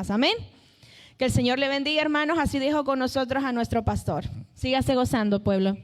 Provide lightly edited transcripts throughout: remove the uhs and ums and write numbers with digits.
más. Amén. Que el Señor le bendiga, hermanos. Así dijo con nosotros a nuestro pastor. Sígase gozando, pueblo.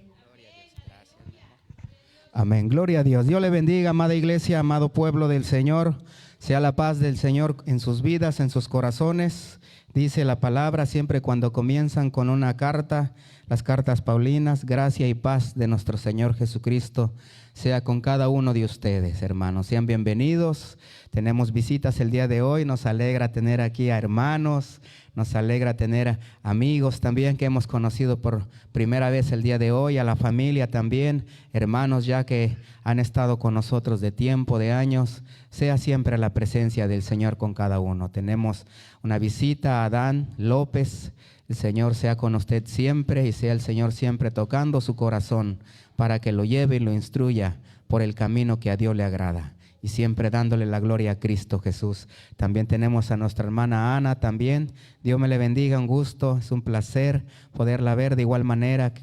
Amén. Gloria a Dios. Dios le bendiga, amada iglesia, amado pueblo del Señor. Sea la paz del Señor en sus vidas, en sus corazones. Dice la palabra siempre cuando comienzan con una carta, las cartas paulinas, gracia y paz de nuestro Señor Jesucristo sea con cada uno de ustedes, hermanos. Sean bienvenidos. Tenemos visitas el día de hoy. Nos alegra tener aquí a hermanos. Nos alegra tener amigos también que hemos conocido por primera vez el día de hoy, a la familia también, hermanos ya que han estado con nosotros de tiempo, de años. Sea siempre la presencia del Señor con cada uno. Tenemos una visita a Adán López. El Señor sea con usted siempre y sea el Señor siempre tocando su corazón para que lo lleve y lo instruya por el camino que a Dios le agrada. Y siempre dándole la gloria a Cristo Jesús. También tenemos a nuestra hermana Ana también. Dios me le bendiga, un gusto, es un placer poderla ver de igual manera,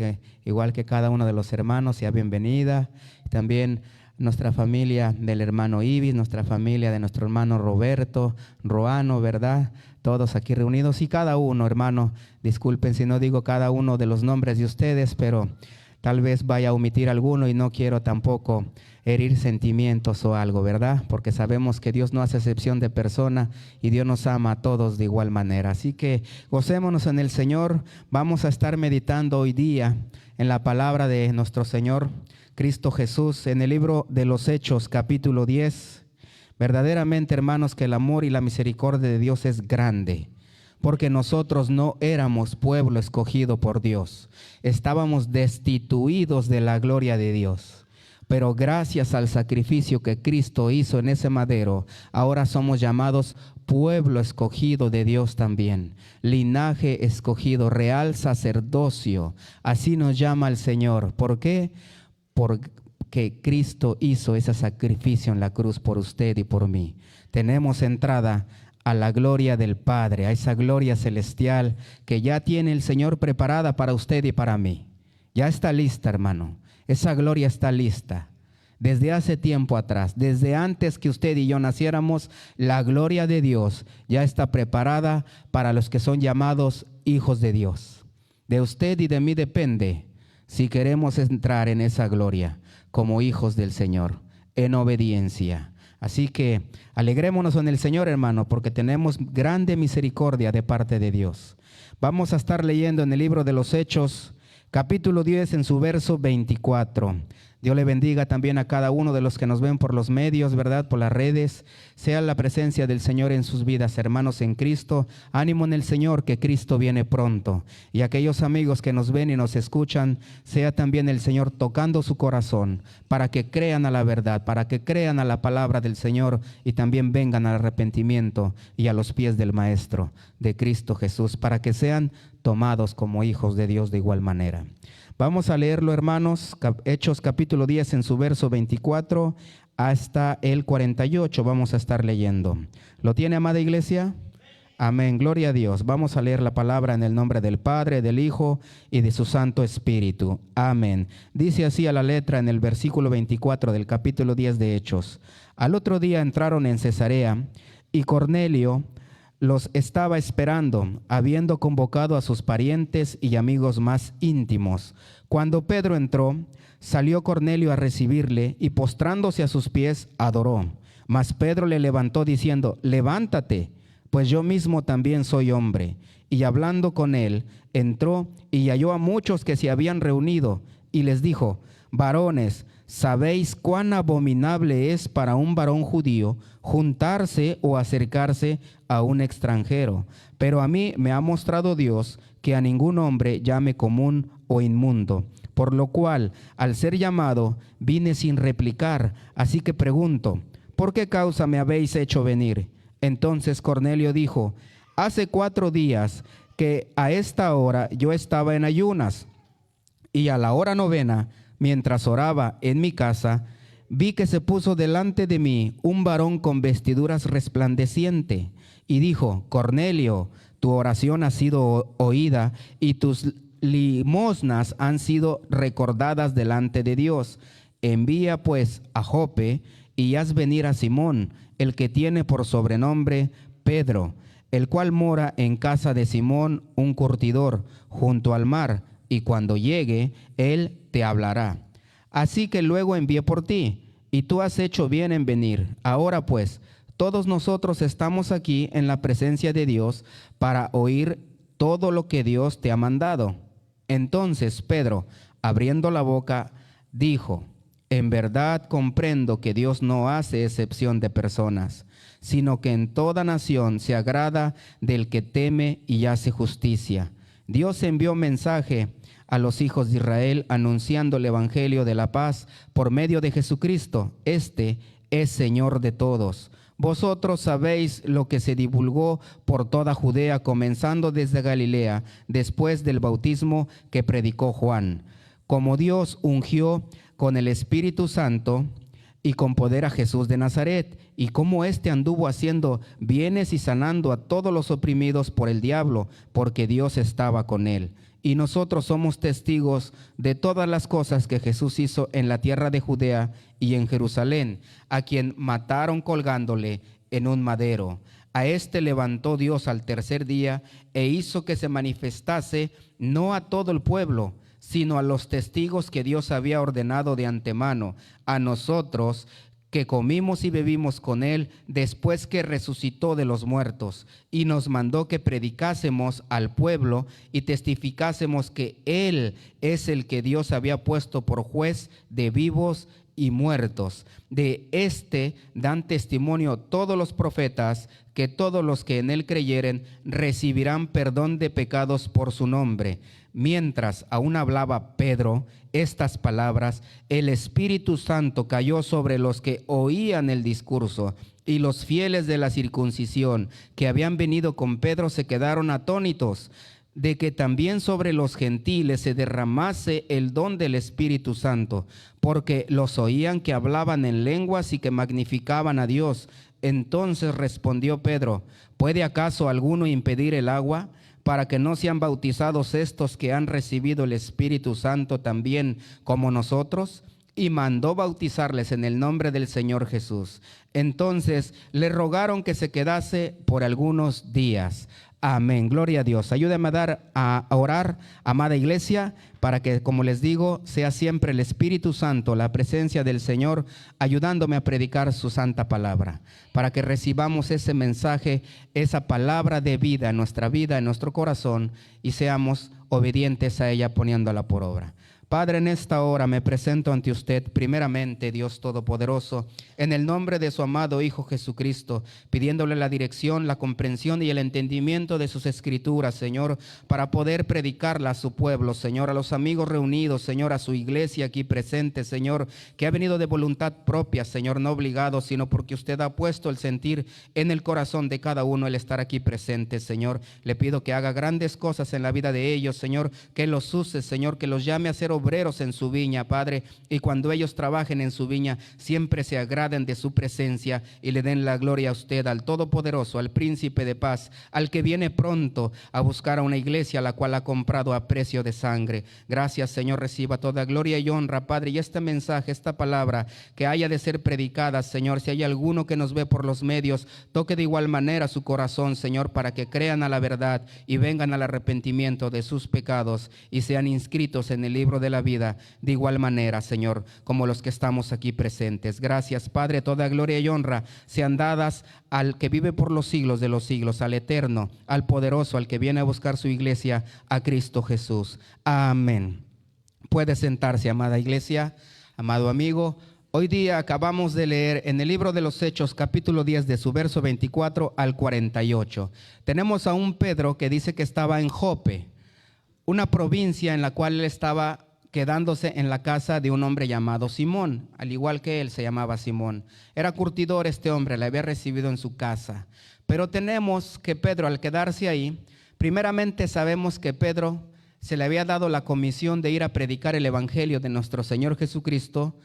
igual que cada uno de los hermanos, sea bienvenida. También nuestra familia del hermano Ibis, nuestra familia de nuestro hermano Roberto, Roano, ¿verdad? Todos aquí reunidos y cada uno, hermano, disculpen si no digo cada uno de los nombres de ustedes, pero tal vez vaya a omitir alguno y no quiero tampoco herir sentimientos o algo, ¿verdad? Porque sabemos que Dios no hace excepción de persona y Dios nos ama a todos de igual manera. Así que gocémonos en el Señor. Vamos a estar meditando hoy día en la palabra de nuestro Señor Cristo Jesús en el libro de los Hechos, capítulo 10. Verdaderamente, hermanos, que el amor y la misericordia de Dios es grande. Porque nosotros no éramos pueblo escogido por Dios. Estábamos destituidos de la gloria de Dios. Pero gracias al sacrificio que Cristo hizo en ese madero, ahora somos llamados pueblo escogido de Dios también. Linaje escogido, real sacerdocio. Así nos llama el Señor. ¿Por qué? Porque Cristo hizo ese sacrificio en la cruz por usted y por mí. Tenemos entrada a la gloria del Padre, a esa gloria celestial que ya tiene el Señor preparada para usted y para mí. Ya está lista, hermano. Esa gloria está lista. Desde hace tiempo atrás, desde antes que usted y yo naciéramos, la gloria de Dios ya está preparada para los que son llamados hijos de Dios. De usted y de mí depende si queremos entrar en esa gloria como hijos del Señor, en obediencia. Así que alegrémonos en el Señor, hermano, porque tenemos grande misericordia de parte de Dios. Vamos a estar leyendo en el libro de los Hechos, capítulo 10, en su verso 24. Dios le bendiga también a cada uno de los que nos ven por los medios, ¿verdad? Por las redes. Sea la presencia del Señor en sus vidas, hermanos en Cristo. Ánimo en el Señor, que Cristo viene pronto. Y aquellos amigos que nos ven y nos escuchan, sea también el Señor tocando su corazón para que crean a la verdad, para que crean a la palabra del Señor y también vengan al arrepentimiento y a los pies del Maestro, de Cristo Jesús, para que sean tomados como hijos de Dios de igual manera. Vamos a leerlo, hermanos, Hechos capítulo 10 en su verso 24 hasta el 48. Vamos a estar leyendo. ¿Lo tiene, amada iglesia? Amén, gloria a Dios. Vamos a leer la palabra en el nombre del Padre, del Hijo y de su Santo Espíritu. Amén. Dice así a la letra en el versículo 24 del capítulo 10 de Hechos. Al otro día entraron en Cesarea y Cornelio los estaba esperando, habiendo convocado a sus parientes y amigos más íntimos. Cuando Pedro entró, salió Cornelio a recibirle y postrándose a sus pies, adoró. Mas Pedro le levantó diciendo: levántate, pues yo mismo también soy hombre. Y hablando con él, entró y halló a muchos que se habían reunido, y les dijo: varones, ¿sabéis cuán abominable es para un varón judío juntarse o acercarse a un extranjero? Pero a mí me ha mostrado Dios que a ningún hombre llame común o inmundo. Por lo cual, al ser llamado, vine sin replicar. Así que pregunto: ¿por qué causa me habéis hecho venir? Entonces Cornelio dijo: hace 4 días que a esta hora yo estaba en ayunas, y a la hora 9, mientras oraba en mi casa, vi que se puso delante de mí un varón con vestiduras resplandeciente, y dijo: Cornelio, tu oración ha sido oída, y tus limosnas han sido recordadas delante de Dios. Envía pues a Jope, y haz venir a Simón, el que tiene por sobrenombre Pedro. el cual mora en casa de Simón, un curtidor, junto al mar, y cuando llegue, él te hablará. Así que luego envié por ti, y tú has hecho bien en venir. Ahora pues, todos nosotros estamos aquí en la presencia de Dios para oír todo lo que Dios te ha mandado. Entonces Pedro, abriendo la boca, dijo: en verdad comprendo que Dios no hace excepción de personas, sino que en toda nación se agrada del que teme y hace justicia. Dios envió mensaje a los hijos de Israel anunciando el evangelio de la paz por medio de Jesucristo. Este es Señor de todos. Vosotros sabéis lo que se divulgó por toda Judea, comenzando desde Galilea, después del bautismo que predicó Juan, como Dios ungió con el Espíritu Santo y con poder a Jesús de Nazaret, y cómo éste anduvo haciendo bienes y sanando a todos los oprimidos por el diablo, porque Dios estaba con él. Y nosotros somos testigos de todas las cosas que Jesús hizo en la tierra de Judea y en Jerusalén, a quien mataron colgándole en un madero. A este levantó Dios al tercer día e hizo que se manifestase no a todo el pueblo, sino a los testigos que Dios había ordenado de antemano, a nosotros que comimos y bebimos con él después que resucitó de los muertos, y nos mandó que predicásemos al pueblo y testificásemos que él es el que Dios había puesto por juez de vivos y muertos. De este dan testimonio todos los profetas, que todos los que en él creyeren recibirán perdón de pecados por su nombre. Mientras aún hablaba Pedro estas palabras, el Espíritu Santo cayó sobre los que oían el discurso, y los fieles de la circuncisión que habían venido con Pedro se quedaron atónitos de que también sobre los gentiles se derramase el don del Espíritu Santo, porque los oían que hablaban en lenguas y que magnificaban a Dios. Entonces respondió Pedro: ¿puede acaso alguno impedir el agua para que no sean bautizados estos que han recibido el Espíritu Santo también como nosotros? Y mandó bautizarles en el nombre del Señor Jesús. Entonces le rogaron que se quedase por algunos días. Amén. Gloria a Dios. Ayúdame a orar, amada iglesia, para que, como les digo, sea siempre el Espíritu Santo, la presencia del Señor, ayudándome a predicar su santa palabra, para que recibamos ese mensaje, esa palabra de vida en nuestra vida, en nuestro corazón, y seamos obedientes a ella poniéndola por obra. Padre, en esta hora me presento ante usted, primeramente, Dios Todopoderoso, en el nombre de su amado Hijo Jesucristo, pidiéndole la dirección, la comprensión y el entendimiento de sus escrituras, Señor, para poder predicarla a su pueblo, Señor, a los amigos reunidos, Señor, a su iglesia aquí presente, Señor, que ha venido de voluntad propia, Señor, no obligado, sino porque usted ha puesto el sentir en el corazón de cada uno el estar aquí presente, Señor. Le pido que haga grandes cosas en la vida de ellos, Señor, que los use, Señor, que los llame a ser obreros en su viña, Padre, y cuando ellos trabajen en su viña, siempre se agraden de su presencia y le den la gloria a usted, al Todopoderoso, al Príncipe de Paz, al que viene pronto a buscar a una iglesia la cual ha comprado a precio de sangre. Gracias, Señor, reciba toda gloria y honra, Padre, y este mensaje, esta palabra que haya de ser predicada, Señor, si hay alguno que nos ve por los medios, toque de igual manera su corazón, Señor, para que crean a la verdad y vengan al arrepentimiento de sus pecados y sean inscritos en el libro de la vida, de igual manera, Señor, como los que estamos aquí presentes. Gracias, Padre, toda gloria y honra sean dadas al que vive por los siglos de los siglos, al eterno, al poderoso, al que viene a buscar su iglesia, a Cristo Jesús. Amén. Puede sentarse, amada iglesia, amado amigo. Hoy día acabamos de leer en el libro de los Hechos, capítulo 10, de su verso 24 al 48. Tenemos a un Pedro que dice que estaba en Jope, una provincia en la cual él estaba quedándose en la casa de un hombre llamado Simón, al igual que él se llamaba Simón. Era curtidor este hombre, le había recibido en su casa. Pero tenemos que Pedro, al quedarse ahí, primeramente sabemos que Pedro se le había dado la comisión de ir a predicar el evangelio de nuestro Señor Jesucristo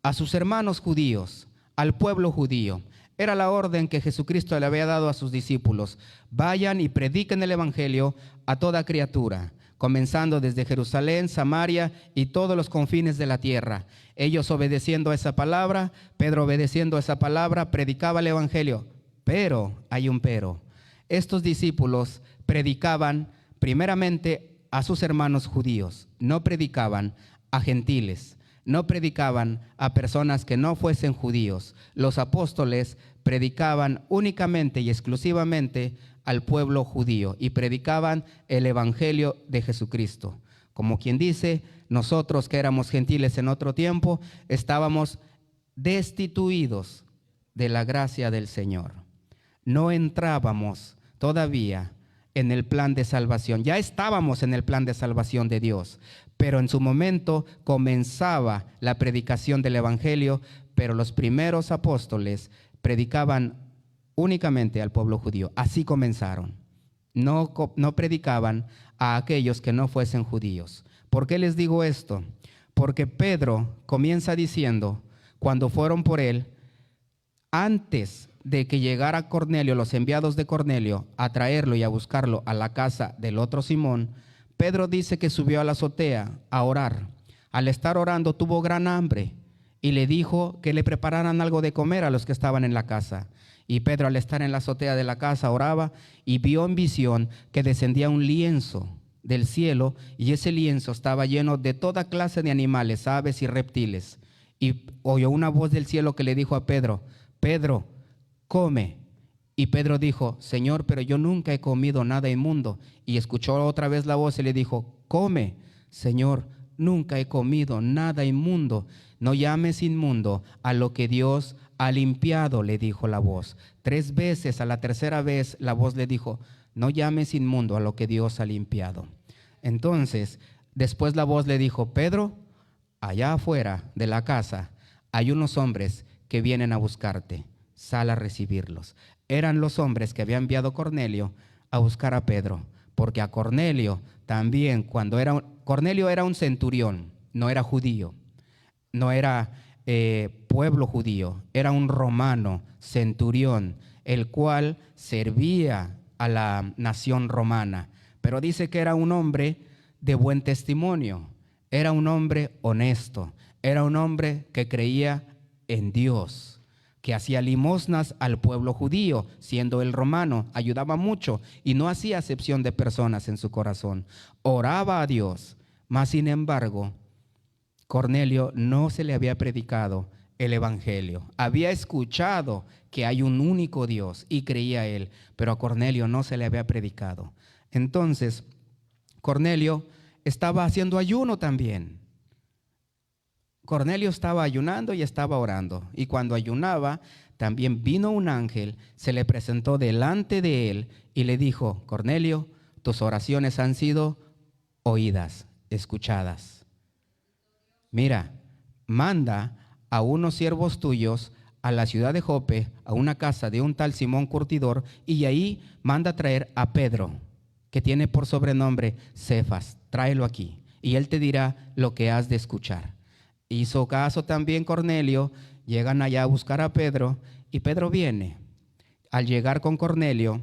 a sus hermanos judíos, al pueblo judío. Era la orden que Jesucristo le había dado a sus discípulos: vayan y prediquen el evangelio a toda criatura, comenzando desde Jerusalén, Samaria y todos los confines de la tierra. Ellos obedeciendo a esa palabra, Pedro obedeciendo a esa palabra, predicaba el evangelio. Pero hay un pero. Estos discípulos predicaban primeramente a sus hermanos judíos, no predicaban a gentiles, no predicaban a personas que no fuesen judíos. Los apóstoles predicaban únicamente y exclusivamente al pueblo judío y predicaban el evangelio de Jesucristo. Como quien dice, nosotros que éramos gentiles en otro tiempo, estábamos destituidos de la gracia del Señor. No entrábamos todavía en el plan de salvación. Ya estábamos en el plan de salvación de Dios, pero en su momento comenzaba la predicación del evangelio, pero los primeros apóstoles predicaban únicamente al pueblo judío. Así comenzaron. No predicaban a aquellos que no fuesen judíos. ¿Por qué les digo esto? Porque Pedro comienza diciendo, cuando fueron por él, antes de que llegara Cornelio, los enviados de Cornelio, a traerlo y a buscarlo a la casa del otro Simón, Pedro dice que subió a la azotea a orar. Al estar orando tuvo gran hambre y le dijo que le prepararan algo de comer a los que estaban en la casa. Y Pedro, al estar en la azotea de la casa, oraba y vio en visión que descendía un lienzo del cielo, y ese lienzo estaba lleno de toda clase de animales, aves y reptiles. Y oyó una voz del cielo que le dijo a Pedro: Pedro, come. Y Pedro dijo: Señor, pero yo nunca he comido nada inmundo. Y escuchó otra vez la voz y le dijo: come. Señor, nunca he comido nada inmundo. No llames inmundo a lo que Dios ha limpiado, le dijo la voz. 3 veces, a la tercera vez la voz le dijo: no llames inmundo a lo que Dios ha limpiado. Entonces, después la voz le dijo: Pedro, allá afuera de la casa hay unos hombres que vienen a buscarte. Sal a recibirlos. Eran los hombres que había enviado Cornelio a buscar a Pedro, porque a Cornelio también, Cornelio era un centurión, no era judío, no era pueblo judío, era un romano centurión, el cual servía a la nación romana, pero dice que era un hombre de buen testimonio, era un hombre honesto, era un hombre que creía en Dios, que hacía limosnas al pueblo judío, siendo el romano, ayudaba mucho y no hacía acepción de personas en su corazón, oraba a Dios. Mas sin embargo, Cornelio no se le había predicado el evangelio. Había escuchado que hay un único Dios y creía él, pero a Cornelio no se le había predicado. Entonces, Cornelio estaba haciendo ayuno también. Cornelio estaba ayunando y estaba orando. Y cuando ayunaba, también vino un ángel, se le presentó delante de él y le dijo: Cornelio, tus oraciones han sido oídas, escuchadas. Mira, manda a unos siervos tuyos a la ciudad de Jope, a una casa de un tal Simón Curtidor, y ahí manda traer a Pedro, que tiene por sobrenombre Cefas. Tráelo aquí y él te dirá lo que has de escuchar. Hizo caso también Cornelio, llegan allá a buscar a Pedro y Pedro viene. Al llegar con Cornelio,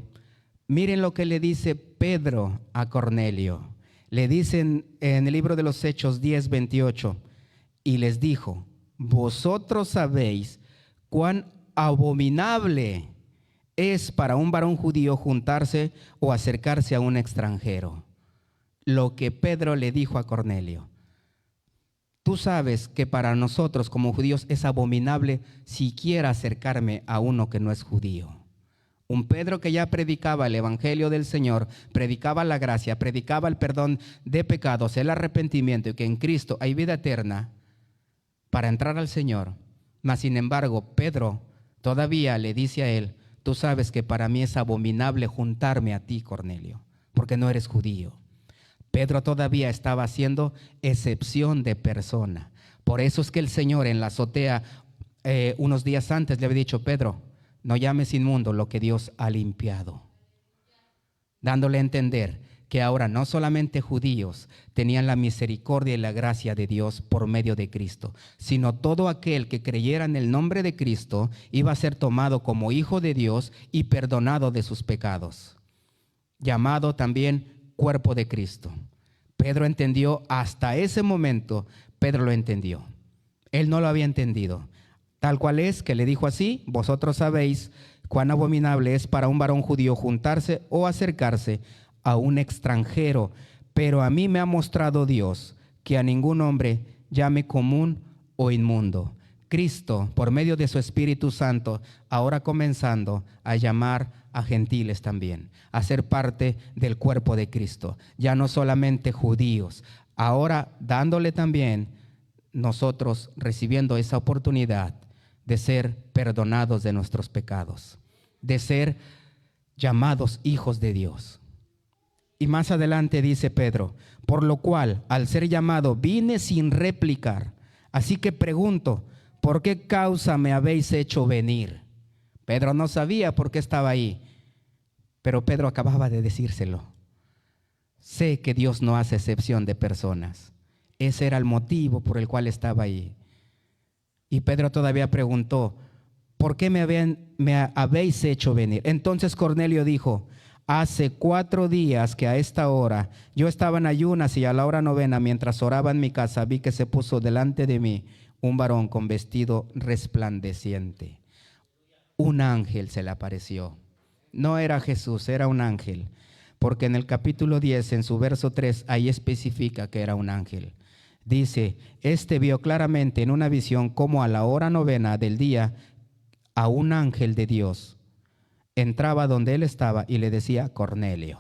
miren lo que le dice Pedro a Cornelio. Le dicen en el libro de los Hechos 10:28, y les dijo: vosotros sabéis cuán abominable es para un varón judío juntarse o acercarse a un extranjero. Lo que Pedro le dijo a Cornelio. Tú sabes que para nosotros como judíos es abominable siquiera acercarme a uno que no es judío. Un Pedro que ya predicaba el evangelio del Señor, predicaba la gracia, predicaba el perdón de pecados, el arrepentimiento y que en Cristo hay vida eterna para entrar al Señor. Mas sin embargo, Pedro todavía le dice a él: tú sabes que para mí es abominable juntarme a ti, Cornelio, porque no eres judío. Pedro todavía estaba haciendo excepción de persona. Por eso es que el Señor en la azotea unos días antes le había dicho: Pedro, no llames inmundo lo que Dios ha limpiado. Dándole a entender que ahora no solamente judíos tenían la misericordia y la gracia de Dios por medio de Cristo, sino todo aquel que creyera en el nombre de Cristo iba a ser tomado como hijo de Dios y perdonado de sus pecados. Llamado también cuerpo de Cristo. Pedro entendió, hasta ese momento Pedro lo entendió. Él no lo había entendido. Tal cual es que le dijo así: vosotros sabéis cuán abominable es para un varón judío juntarse o acercarse a un extranjero. Pero a mí me ha mostrado Dios que a ningún hombre llame común o inmundo. Cristo, por medio de su Espíritu Santo, ahora comenzando a llamar a gentiles también, a ser parte del cuerpo de Cristo, ya no solamente judíos, ahora dándole también nosotros recibiendo esa oportunidad de ser perdonados de nuestros pecados, de ser llamados hijos de Dios. Y más adelante dice Pedro, por lo cual, al ser llamado, vine sin replicar. Así que pregunto, ¿por qué causa me habéis hecho venir? Pedro no sabía por qué estaba ahí, pero Pedro acababa de decírselo. Sé que Dios no hace excepción de personas. Ese era el motivo por el cual estaba ahí. Y Pedro todavía preguntó, ¿por qué me habéis hecho venir? Entonces Cornelio dijo, hace 4 días que a esta hora yo estaba en ayunas y a la hora 9, mientras oraba en mi casa, vi que se puso delante de mí un varón con vestido resplandeciente. Un ángel se le apareció. No era Jesús, era un ángel. Porque en el capítulo 10, en su verso 3, ahí especifica que era un ángel. Dice, vio claramente en una visión como a la hora 9 del día a un ángel de Dios entraba donde él estaba y le decía, Cornelio.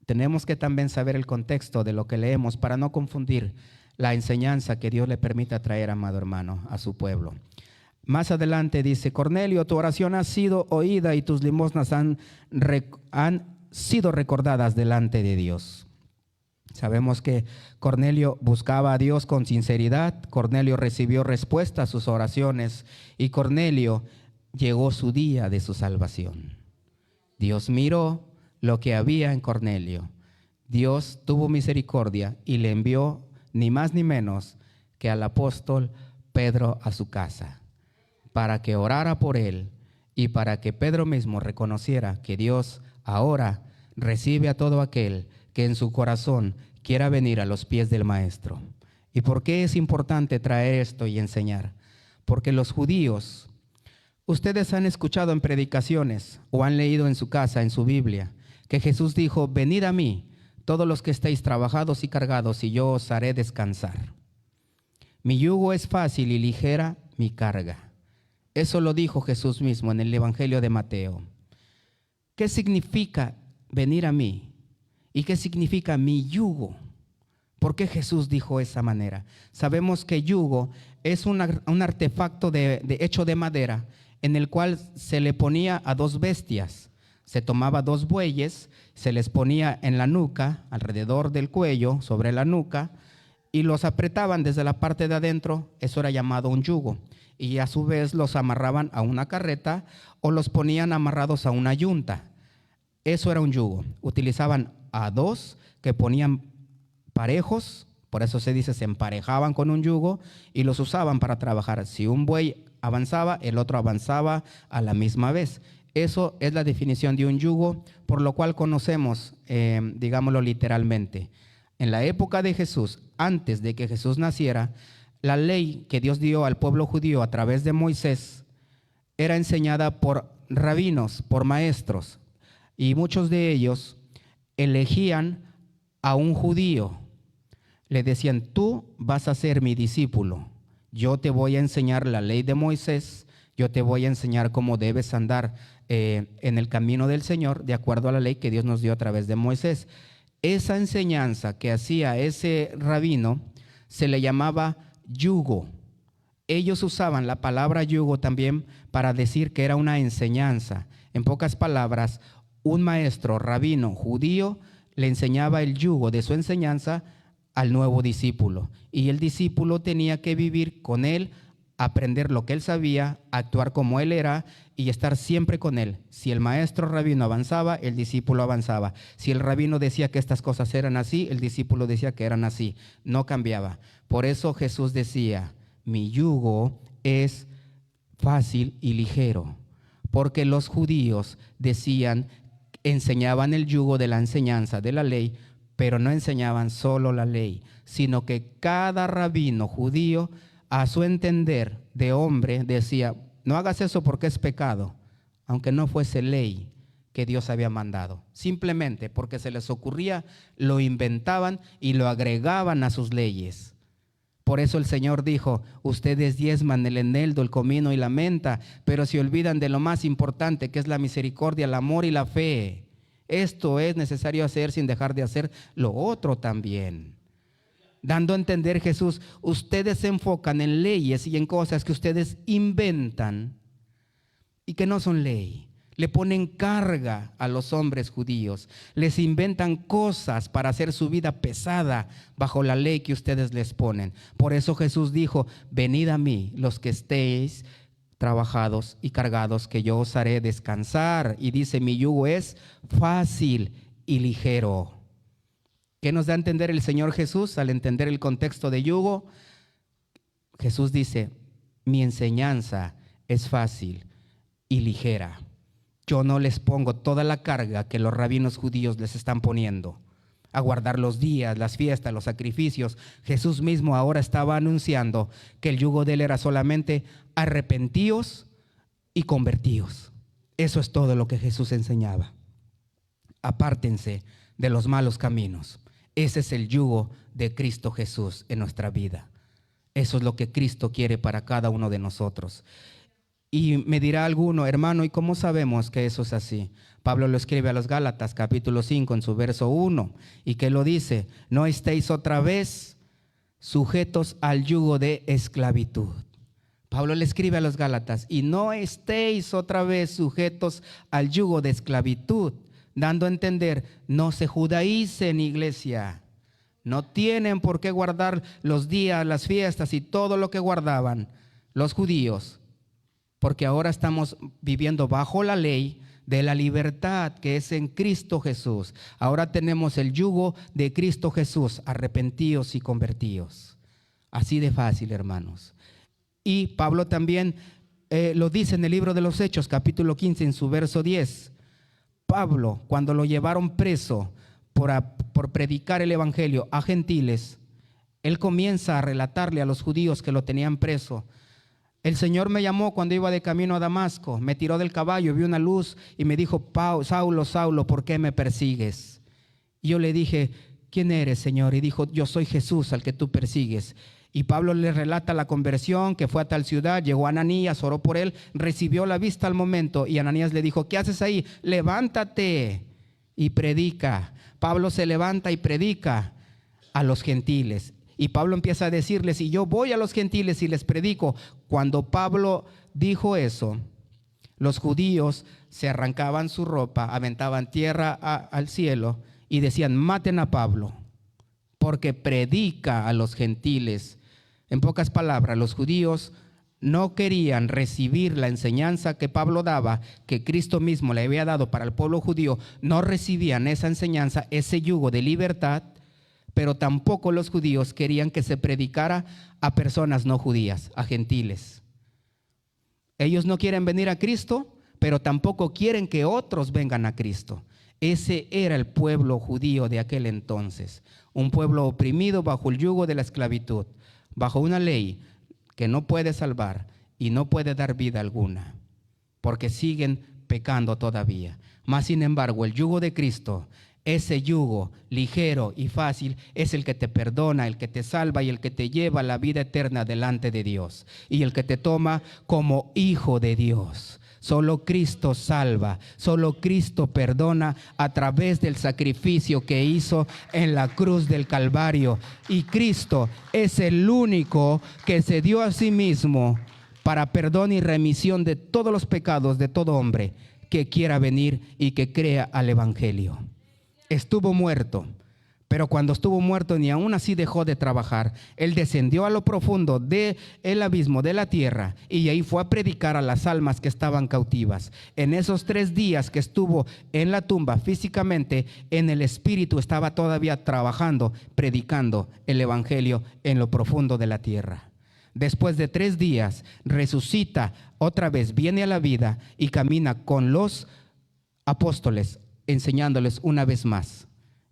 Tenemos que también saber el contexto de lo que leemos para no confundir la enseñanza que Dios le permita traer, amado hermano, a su pueblo. Más adelante dice, Cornelio, tu oración ha sido oída y tus limosnas han sido recordadas delante de Dios. Sabemos que Cornelio buscaba a Dios con sinceridad, Cornelio recibió respuesta a sus oraciones y Cornelio llegó su día de su salvación. Dios miró lo que había en Cornelio. Dios tuvo misericordia y le envió ni más ni menos que al apóstol Pedro a su casa para que orara por él y para que Pedro mismo reconociera que Dios ahora recibe a todo aquel que en su corazón quiera venir a los pies del Maestro. ¿Y por qué es importante traer esto y enseñar? Porque los judíos, ustedes han escuchado en predicaciones o han leído en su casa, en su Biblia, que Jesús dijo, venid a mí, todos los que estéis trabajados y cargados, y yo os haré descansar. Mi yugo es fácil y ligera mi carga. Eso lo dijo Jesús mismo en el Evangelio de Mateo. ¿Qué significa venir a mí? ¿Y qué significa mi yugo? ¿Por qué Jesús dijo de esa manera? Sabemos que yugo es un artefacto hecho de madera en el cual se le ponía a 2 bestias. Se tomaba 2 bueyes, se les ponía en la nuca, alrededor del cuello, sobre la nuca, y los apretaban desde la parte de adentro. Eso era llamado un yugo. Y a su vez los amarraban a una carreta o los ponían amarrados a una yunta. Eso era un yugo. Utilizaban a 2 que ponían parejos, por eso se dice se emparejaban con un yugo y los usaban para trabajar. Si un buey avanzaba, el otro avanzaba a la misma vez. Eso es la definición de un yugo, por lo cual conocemos, digámoslo literalmente. En la época de Jesús, antes de que Jesús naciera, la ley que Dios dio al pueblo judío a través de Moisés era enseñada por rabinos, por maestros, y muchos de ellos elegían a un judío. Le decían, tú vas a ser mi discípulo, yo te voy a enseñar la ley de Moisés, yo te voy a enseñar cómo debes andar en el camino del Señor, de acuerdo a la ley que Dios nos dio a través de Moisés. Esa enseñanza que hacía ese rabino se le llamaba yugo. Ellos usaban la palabra yugo también para decir que era una enseñanza. En pocas palabras, un maestro rabino judío le enseñaba el yugo de su enseñanza al nuevo discípulo, y el discípulo tenía que vivir con él, aprender lo que él sabía, actuar como él era y estar siempre con él. Si el maestro rabino avanzaba, el discípulo avanzaba. Si el rabino decía que estas cosas eran así, el discípulo decía que eran así. No cambiaba. Por eso Jesús decía, mi yugo es fácil y ligero, porque los judíos enseñaban el yugo de la enseñanza de la ley, pero no enseñaban solo la ley, sino que cada rabino judío, a su entender de hombre, decía, no hagas eso porque es pecado, aunque no fuese ley que Dios había mandado. Simplemente porque se les ocurría, lo inventaban y lo agregaban a sus leyes. Por eso el Señor dijo: ustedes diezman el eneldo, el comino y la menta, pero se olvidan de lo más importante, que es la misericordia, el amor y la fe. Esto es necesario hacer sin dejar de hacer lo otro también. Dando a entender Jesús, ustedes se enfocan en leyes y en cosas que ustedes inventan y que no son ley. Le ponen carga a los hombres judíos, les inventan cosas para hacer su vida pesada bajo la ley que ustedes les ponen. Por eso Jesús dijo: venid a mí los que estéis trabajados y cargados, que yo os haré descansar. Y dice: mi yugo es fácil y ligero. ¿Qué nos da a entender el Señor Jesús al entender el contexto de yugo? Jesús dice: mi enseñanza es fácil y ligera. Yo no les pongo toda la carga que los rabinos judíos les están poniendo, a guardar los días, las fiestas, los sacrificios. Jesús mismo ahora estaba anunciando que el yugo de él era solamente arrepentíos y convertíos. Eso es todo lo que Jesús enseñaba. Apártense de los malos caminos. Ese es el yugo de Cristo Jesús en nuestra vida. Eso es lo que Cristo quiere para cada uno de nosotros. Y me dirá alguno: hermano, ¿y cómo sabemos que eso es así? Pablo lo escribe a los Gálatas capítulo 5 en su verso 1. ¿Y qué lo dice? No estéis otra vez sujetos al yugo de esclavitud. Pablo le escribe a los Gálatas: y no estéis otra vez sujetos al yugo de esclavitud, dando a entender: no se judaicen, iglesia. No tienen por qué guardar los días, las fiestas y todo lo que guardaban los judíos, porque ahora estamos viviendo bajo la ley de la libertad que es en Cristo Jesús. Ahora tenemos el yugo de Cristo Jesús, arrepentíos y convertíos. Así de fácil, hermanos. Y Pablo también lo dice en el libro de los Hechos, capítulo 15, en su verso 10. Pablo, cuando lo llevaron preso por predicar el evangelio a gentiles, él comienza a relatarle a los judíos que lo tenían preso: el Señor me llamó cuando iba de camino a Damasco, me tiró del caballo, vi una luz y me dijo: Saulo, Saulo, ¿por qué me persigues? Y yo le dije: ¿quién eres, Señor? Y dijo: yo soy Jesús al que tú persigues. Y Pablo le relata la conversión, que fue a tal ciudad, llegó Ananías, oró por él, recibió la vista al momento, y Ananías le dijo: ¿qué haces ahí? Levántate y predica. Pablo se levanta y predica a los gentiles. Y Pablo empieza a decirles: y yo voy a los gentiles y les predico. Cuando Pablo dijo eso, los judíos se arrancaban su ropa, aventaban tierra al cielo y decían: maten a Pablo, porque predica a los gentiles. En pocas palabras, los judíos no querían recibir la enseñanza que Pablo daba, que Cristo mismo le había dado para el pueblo judío. No recibían esa enseñanza, ese yugo de libertad. Pero tampoco los judíos querían que se predicara a personas no judías, a gentiles. Ellos no quieren venir a Cristo, pero tampoco quieren que otros vengan a Cristo. Ese era el pueblo judío de aquel entonces, un pueblo oprimido bajo el yugo de la esclavitud, bajo una ley que no puede salvar y no puede dar vida alguna, porque siguen pecando todavía. Mas sin embargo, el yugo de Cristo, ese yugo ligero y fácil, es el que te perdona, el que te salva y el que te lleva a la vida eterna delante de Dios, y el que te toma como hijo de Dios. Solo Cristo salva, solo Cristo perdona a través del sacrificio que hizo en la cruz del Calvario. Y Cristo es el único que se dio a sí mismo para perdón y remisión de todos los pecados de todo hombre que quiera venir y que crea al Evangelio. Estuvo muerto, pero cuando estuvo muerto ni aún así dejó de trabajar. Él descendió a lo profundo del abismo de la tierra y ahí fue a predicar a las almas que estaban cautivas. En esos 3 días que estuvo en la tumba físicamente, en el espíritu estaba todavía trabajando, predicando el evangelio en lo profundo de la tierra. Después de 3 días resucita otra vez, viene a la vida y camina con los apóstoles, enseñándoles una vez más.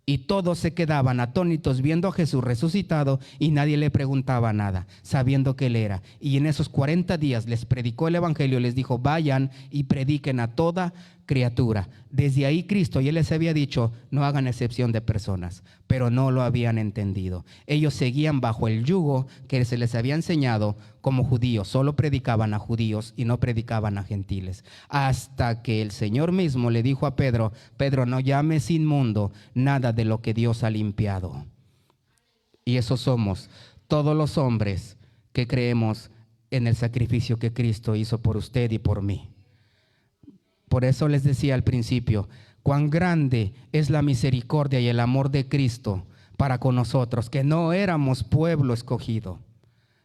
Y todos se quedaban atónitos viendo a Jesús resucitado y nadie le preguntaba nada, sabiendo que Él era. Y en esos 40 días les predicó el evangelio, les dijo, vayan y prediquen a toda criatura. Desde ahí Cristo ya les había dicho, no hagan excepción de personas, pero no lo habían entendido. Ellos seguían bajo el yugo que se les había enseñado como judíos, solo predicaban a judíos y no predicaban a gentiles. Hasta que el Señor mismo le dijo a Pedro, Pedro, no llames inmundo nada de lo que Dios ha limpiado. Y eso somos todos los hombres que creemos en el sacrificio que Cristo hizo por usted y por mí. Por eso les decía al principio, cuán grande es la misericordia y el amor de Cristo para con nosotros, que no éramos pueblo escogido,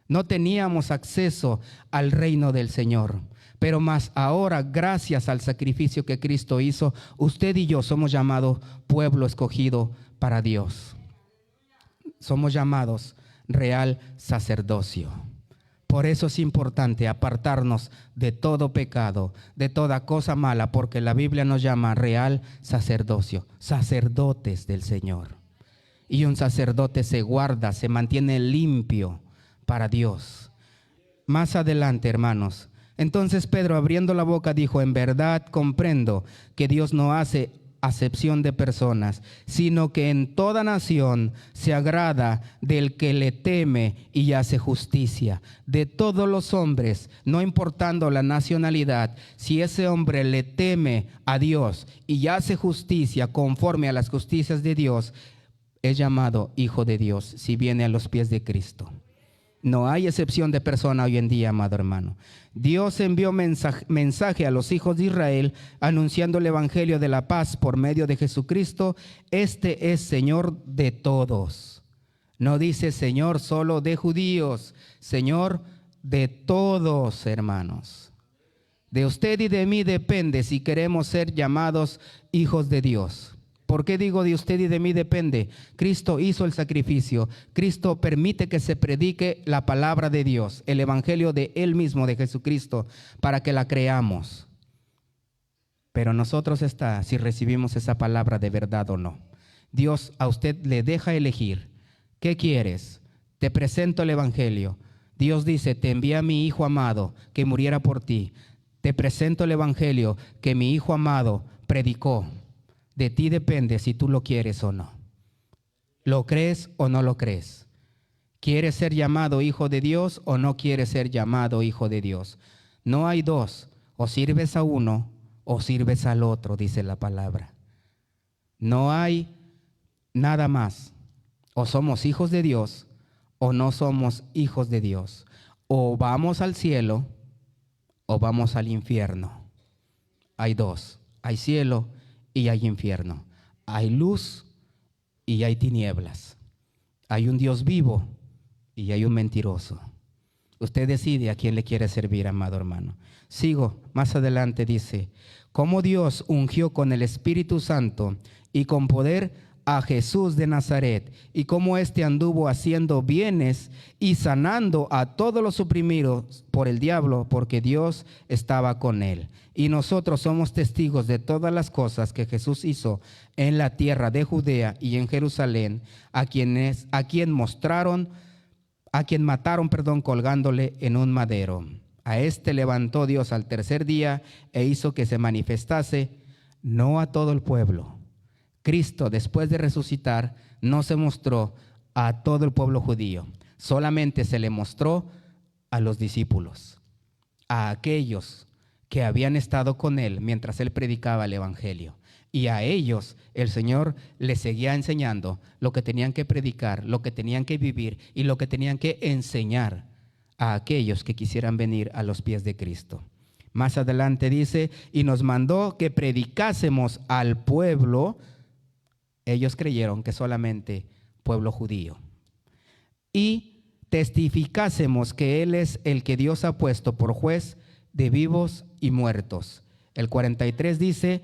no teníamos acceso al reino del Señor, pero más ahora, gracias al sacrificio que Cristo hizo, usted y yo somos llamados pueblo escogido para Dios. Somos llamados real sacerdocio. Por eso es importante apartarnos de todo pecado, de toda cosa mala, porque la Biblia nos llama real sacerdocio, sacerdotes del Señor. Y un sacerdote se guarda, se mantiene limpio para Dios. Más adelante, hermanos, entonces Pedro, abriendo la boca, dijo, en verdad comprendo que Dios no hace acepción de personas, sino que en toda nación se agrada del que le teme y hace justicia, de todos los hombres, no importando la nacionalidad. Si ese hombre le teme a Dios y hace justicia conforme a las justicias de Dios, es llamado hijo de Dios si viene a los pies de Cristo. No hay excepción de persona hoy en día, amado hermano. Dios envió mensaje a los hijos de Israel anunciando el evangelio de la paz por medio de Jesucristo. Este es Señor de todos. No dice Señor solo de judíos, Señor de todos, hermanos. De usted y de mí depende si queremos ser llamados hijos de Dios. ¿Por qué digo de usted y de mí depende? Cristo hizo el sacrificio. Cristo permite que se predique la palabra de Dios, el evangelio de Él mismo, de Jesucristo, para que la creamos. Pero nosotros está si recibimos esa palabra de verdad o no. Dios a usted le deja elegir. ¿Qué quieres? Te presento el evangelio. Dios dice, te envía a mi Hijo amado que muriera por ti. Te presento el evangelio que mi Hijo amado predicó. De ti depende si tú lo quieres o no. ¿Lo crees o no lo crees? ¿Quieres ser llamado hijo de Dios o no quieres ser llamado hijo de Dios? No hay dos, o sirves a uno o sirves al otro, dice la palabra. No hay nada más. O somos hijos de Dios o no somos hijos de Dios. O vamos al cielo o vamos al infierno. Hay dos, hay cielo y hay infierno. Hay luz y hay tinieblas. Hay un Dios vivo y hay un mentiroso. Usted decide a quién le quiere servir, amado hermano. Sigo, más adelante dice, como Dios ungió con el Espíritu Santo y con poder a Jesús de Nazaret, y cómo éste anduvo haciendo bienes y sanando a todos los oprimidos por el diablo, porque Dios estaba con él. Y nosotros somos testigos de todas las cosas que Jesús hizo en la tierra de Judea y en Jerusalén, a quien mataron, colgándole en un madero. A este levantó Dios al tercer día e hizo que se manifestase no a todo el pueblo. Cristo, después de resucitar, no se mostró a todo el pueblo judío, solamente se le mostró a los discípulos, a aquellos que habían estado con él mientras él predicaba el evangelio. Y a ellos el Señor les seguía enseñando lo que tenían que predicar, lo que tenían que vivir y lo que tenían que enseñar a aquellos que quisieran venir a los pies de Cristo. Más adelante dice, y nos mandó que predicásemos al pueblo. Ellos creyeron que solamente pueblo judío. Y testificásemos que Él es el que Dios ha puesto por juez de vivos y muertos. El 43 dice,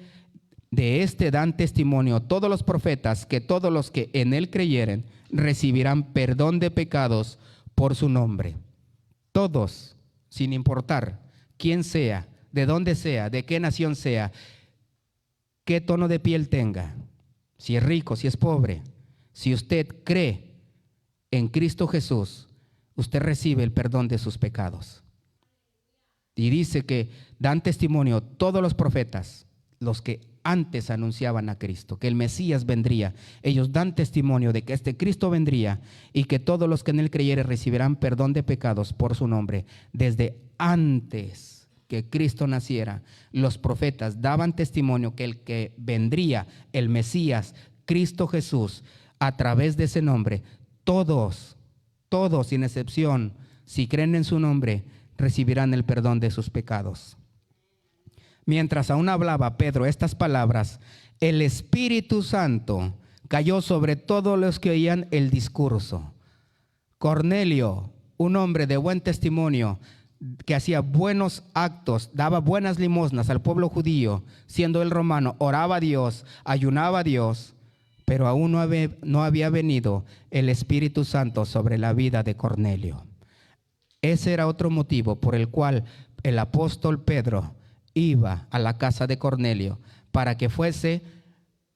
de este dan testimonio todos los profetas, que todos los que en Él creyeren recibirán perdón de pecados por su nombre. Todos, sin importar quién sea, de dónde sea, de qué nación sea, qué tono de piel tenga. si es rico, si es pobre, si usted cree en Cristo Jesús, usted recibe el perdón de sus pecados. Y dice que dan testimonio todos los profetas, los que antes anunciaban a Cristo, que el Mesías vendría. Ellos dan testimonio de que este Cristo vendría y que todos los que en él creyeren recibirán perdón de pecados por su nombre. Desde antes que Cristo naciera, los profetas daban testimonio que el que vendría, el Mesías, Cristo Jesús, a través de ese nombre, todos sin excepción, si creen en su nombre, recibirán el perdón de sus pecados. Mientras aún hablaba Pedro estas palabras, el Espíritu Santo cayó sobre todos los que oían el discurso. Cornelio, un hombre de buen testimonio, que hacía buenos actos, daba buenas limosnas al pueblo judío, siendo él romano, oraba a Dios, ayunaba a Dios, pero aún no había venido el Espíritu Santo sobre la vida de Cornelio. Ese era otro motivo por el cual el apóstol Pedro iba a la casa de Cornelio, para que fuese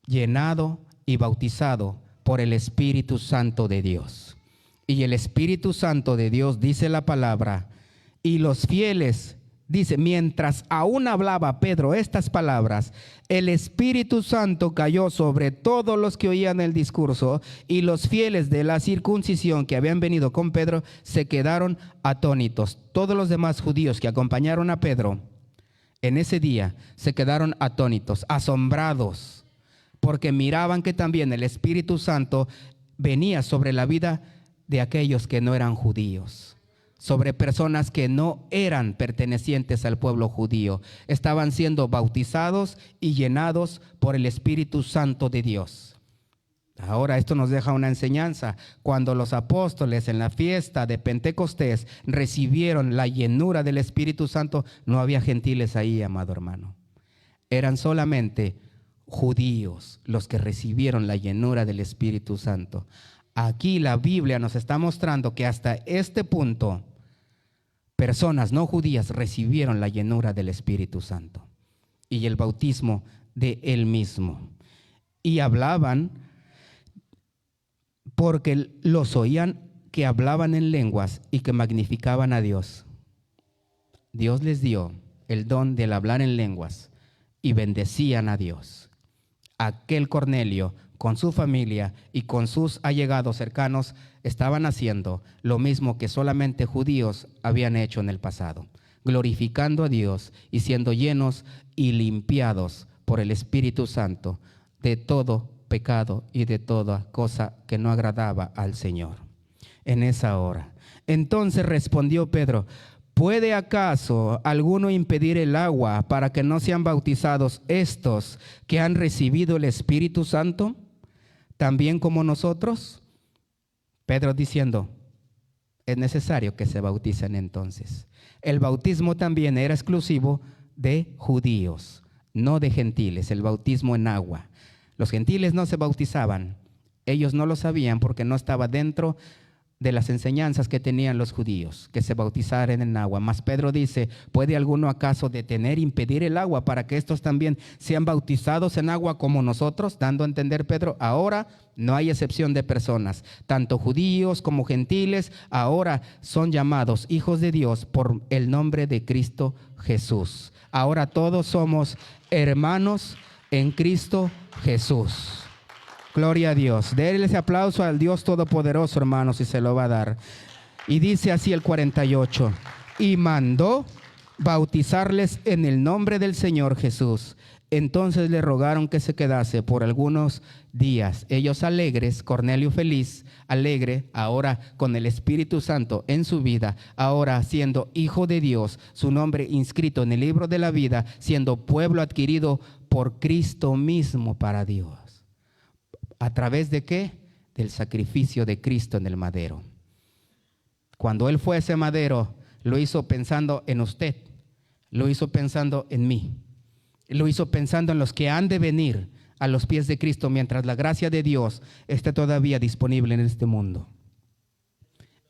llenado y bautizado por el Espíritu Santo de Dios. Y el Espíritu Santo de Dios, dice la palabra, y los fieles, dice, mientras aún hablaba Pedro estas palabras, el Espíritu Santo cayó sobre todos los que oían el discurso, y los fieles de la circuncisión que habían venido con Pedro se quedaron atónitos. Todos los demás judíos que acompañaron a Pedro en ese día se quedaron atónitos, asombrados, porque miraban que también el Espíritu Santo venía sobre la vida de aquellos que no eran judíos, sobre personas que no eran pertenecientes al pueblo judío. Estaban siendo bautizados y llenados por el Espíritu Santo de Dios. Ahora esto nos deja una enseñanza. Cuando los apóstoles en la fiesta de Pentecostés recibieron la llenura del Espíritu Santo, no había gentiles ahí, amado hermano. Eran solamente judíos los que recibieron la llenura del Espíritu Santo. Aquí la Biblia nos está mostrando que hasta este punto personas no judías recibieron la llenura del Espíritu Santo y el bautismo de él mismo. Y hablaban, porque los oían que hablaban en lenguas y que magnificaban a Dios. Dios les dio el don del hablar en lenguas y bendecían a Dios. Aquel Cornelio, con su familia y con sus allegados cercanos, estaban haciendo lo mismo que solamente judíos habían hecho en el pasado, glorificando a Dios y siendo llenos y limpiados por el Espíritu Santo de todo pecado y de toda cosa que no agradaba al Señor en esa hora. Entonces respondió Pedro: ¿puede acaso alguno impedir el agua para que no sean bautizados estos que han recibido el Espíritu Santo, también como nosotros? Pedro diciendo: es necesario que se bauticen entonces. El bautismo también era exclusivo de judíos, no de gentiles, el bautismo en agua. Los gentiles no se bautizaban, ellos no lo sabían porque no estaba dentro de las enseñanzas que tenían los judíos, que se bautizaran en agua. Mas Pedro dice: ¿puede alguno acaso detener, impedir el agua para que estos también sean bautizados en agua como nosotros? Dando a entender Pedro, ahora no hay excepción de personas, tanto judíos como gentiles, ahora son llamados hijos de Dios por el nombre de Cristo Jesús. Ahora todos somos hermanos en Cristo Jesús. Gloria a Dios. Denle ese aplauso al Dios Todopoderoso, hermanos, y se lo va a dar. Y dice así el 48: y mandó bautizarles en el nombre del Señor Jesús. Entonces le rogaron que se quedase por algunos días. Ellos alegres, Cornelio feliz, alegre, ahora con el Espíritu Santo en su vida, ahora siendo hijo de Dios, su nombre inscrito en el libro de la vida, siendo pueblo adquirido por Cristo mismo para Dios. ¿A través de qué? Del sacrificio de Cristo en el madero. Cuando Él fue a ese madero, lo hizo pensando en usted, lo hizo pensando en mí, lo hizo pensando en los que han de venir a los pies de Cristo mientras la gracia de Dios esté todavía disponible en este mundo.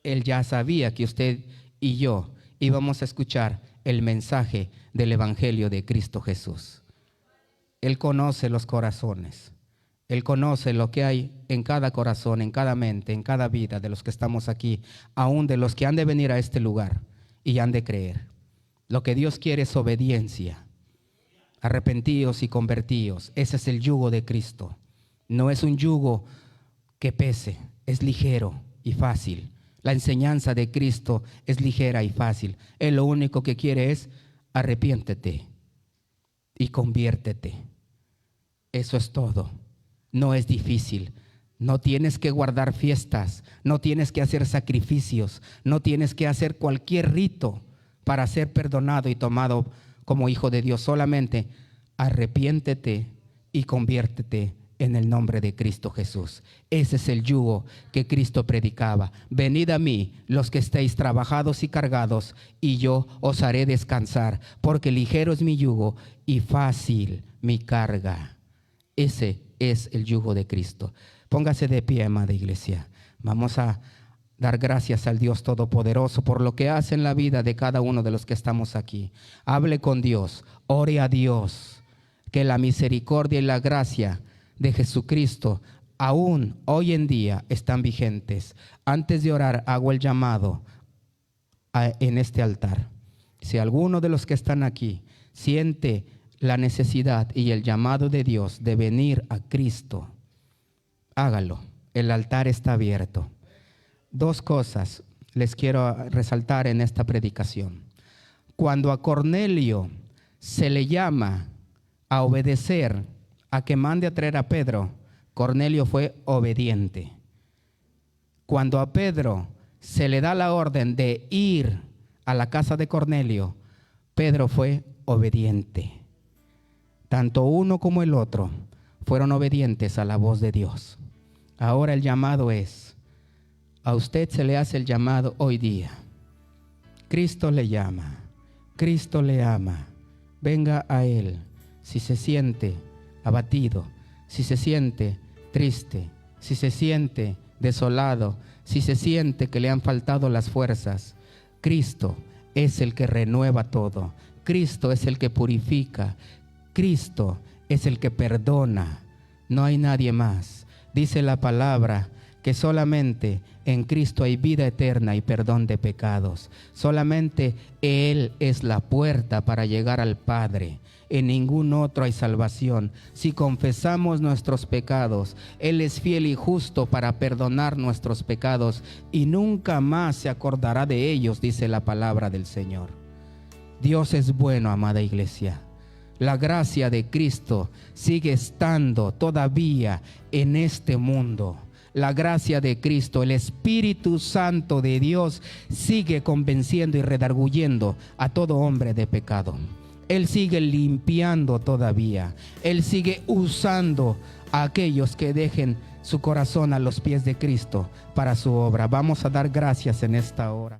Él ya sabía que usted y yo íbamos a escuchar el mensaje del Evangelio de Cristo Jesús. Él conoce los corazones. Él conoce lo que hay en cada corazón, en cada mente, en cada vida de los que estamos aquí, aún de los que han de venir a este lugar y han de creer. Lo que Dios quiere es obediencia. Arrepentíos y convertíos. Ese es el yugo de Cristo. No es un yugo que pese, es ligero y fácil. La enseñanza de Cristo es ligera y fácil. Él lo único que quiere es arrepiéntete y conviértete. Eso es todo. No es difícil. No tienes que guardar fiestas, no tienes que hacer sacrificios, no tienes que hacer cualquier rito para ser perdonado y tomado como hijo de Dios. Solamente arrepiéntete y conviértete en el nombre de Cristo Jesús. Ese es el yugo que Cristo predicaba. Venid a mí los que estéis trabajados y cargados, y yo os haré descansar, porque ligero es mi yugo y fácil mi carga. Ese es el yugo de Cristo. Póngase de pie, amada iglesia. Vamos a dar gracias al Dios Todopoderoso por lo que hace en la vida de cada uno de los que estamos aquí. Hable con Dios, ore a Dios, que la misericordia y la gracia de Jesucristo aún hoy en día están vigentes. Antes de orar, hago el llamado en este altar. Si alguno de los que están aquí siente la necesidad y el llamado de Dios de venir a Cristo, hágalo. El altar está abierto. Dos cosas les quiero resaltar en esta predicación. Cuando a Cornelio se le llama a obedecer, a que mande a traer a Pedro, Cornelio fue obediente. Cuando a Pedro se le da la orden de ir a la casa de Cornelio, Pedro fue obediente. Tanto uno como el otro fueron obedientes a la voz de Dios. Ahora el llamado es, a usted se le hace el llamado hoy día. Cristo le llama, Cristo le ama. Venga a Él. Si se siente abatido, si se siente triste, si se siente desolado, si se siente que le han faltado las fuerzas, Cristo es el que renueva todo. Cristo es el que purifica. Cristo es el que perdona. No hay nadie más. Dice la palabra que solamente en Cristo hay vida eterna y perdón de pecados. Solamente Él es la puerta para llegar al Padre. En ningún otro hay salvación. Si confesamos nuestros pecados, Él es fiel y justo para perdonar nuestros pecados y nunca más se acordará de ellos, dice la palabra del Señor. Dios es bueno, amada iglesia. La gracia de Cristo sigue estando todavía en este mundo. La gracia de Cristo, el Espíritu Santo de Dios sigue convenciendo y redarguyendo a todo hombre de pecado. Él sigue limpiando todavía. Él sigue usando a aquellos que dejen su corazón a los pies de Cristo para su obra. Vamos a dar gracias en esta hora.